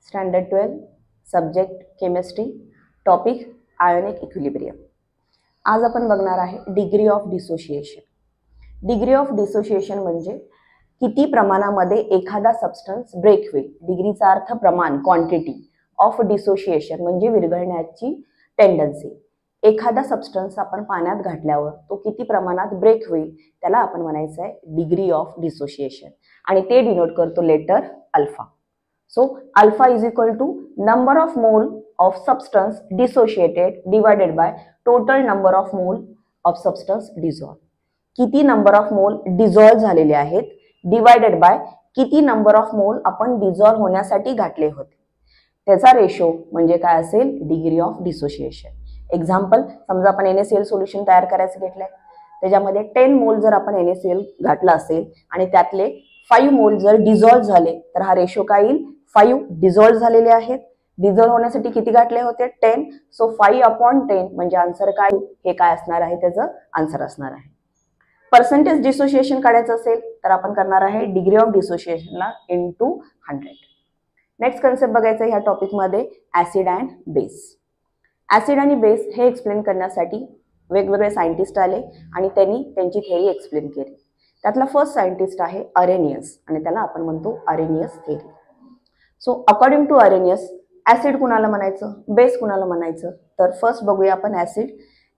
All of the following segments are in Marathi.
Standard 12 subject chemistry, topic ionic equilibrium. आज आपण बघणार आहे degree of dissociation. Degree of dissociation म्हणजे किती प्रमाणामध्ये एखादा सबस्टन्स ब्रेक होईल। डिग्रीचा अर्थ प्रमाण, क्वांटिटी, ऑफ डिसोसिएशन म्हणजे विरघळण्याची टेंडन्सी। एखादा सबस्टन्स आपण पाण्यात घातल्यावर तो किती प्रमाणात ब्रेक होईल त्याला आपण म्हणायचं आहे डिग्री ऑफ डिसोसिएशन, आणि ते डिनोट करतो letter alpha. So alpha is equal to number of mole of substance dissociated divided by total number of mole of substance dissolved. किती number of mole dissolve झालेले आहेत divided by किती number of mole आपण dissolve होण्यासाठी घातले होते, त्याचा रेशो म्हणजे काय असेल डिग्री ऑफ डिसोसिएशन। एक्झाम्पल, समजा आपण NaCl सोल्युशन तयार करायचं घेतलंय, त्याच्यामध्ये 10 मोल जर आपण NaCl घातला असेल आणि त्यातले 5 मोल जर डिसॉल्व झाले तर हा रेशो काय येईल 5 डिसॉल्व झालेले आहेत। डिसॉल्व होण्यासाठी किती घातले होते 10, सो 5/10 म्हणजे आन्सर काय, हे काय असणार आहे, त्याचं आन्सर असणार आहे। पर्सेंटेज डिसोसिएशन काढायचं असेल तर आपण करणार आहे डिग्री ऑफ डिसोसिएशनला इंटू 100। नेक्स्ट कन्सेप्ट बघायचं ह्या टॉपिक मध्ये ऍसिड अँड बेस। ऍसिड आणि बेस हे एक्सप्लेन करण्यासाठी वेगवेगळे सायंटिस्ट आले आणि त्यांनी त्यांची थेअरी एक्सप्लेन केली। त्यातला फर्स्ट सायंटिस्ट आहे अरेनियस आणि त्याला आपण म्हणतो Arrhenius theory. So according to Arrhenius acid कुणाला म्हणायचं, बेस कुणाला म्हणायचं, तर फर्स्ट बघूया आपण ऍसिड।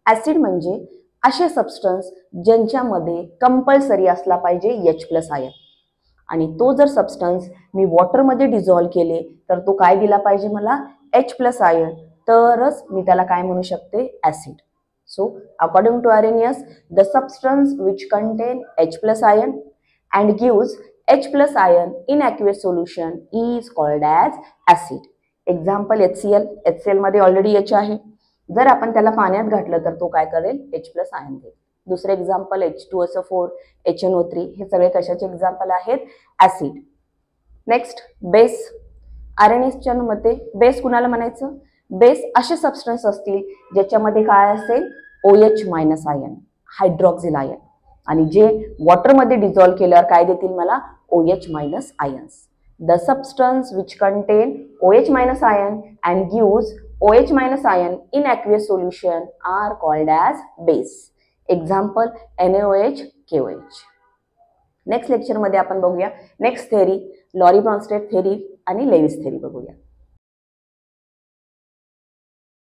ऍसिड म्हणजे असे सबस्टन्स ज्यांच्यामध्ये कंपल्सरी असला पाहिजे H+ आयन, आणि तो जर सबस्टन्स मी वॉटरमध्ये डिसॉल्व केले तर तो काय दिला पाहिजे मला H+ आयन, तरच मी त्याला काय म्हणू शकते acid. So according to Arrhenius, the substance which contain H+ ion and gives H+ ion in aqueous solution is called as acid. Example HCl, HCl मध्ये ऑलरेडी H आहे, जर आपण त्याला पाण्यात घातलं तर तो काय करेल H+ आयन देईल। दुसरे एक्झाम्पल H2SO4, HNO3, हे सगळे कशाचे एक्झाम्पल आहेत ऍसिड। Next base. अरेनियसच्या मते बेस कुणाला म्हणायचं, बेस असे सबस्टन्स असतील ज्याच्यामध्ये काय असेल OH- आयन, हायड्रॉक्सिल आयन, आणि जे वॉटरमध्ये डिसॉल्व केल्यावर काय देतील मला OH- ions. The substance which contain OH- ion and gives OH- ion in aqueous solution are called as base. Example NaOH, KOH। Next लेक्चरमध्ये आपण बघूया next theory, Lowry Bronsted theory आणि लेविस थेअरी बघूया।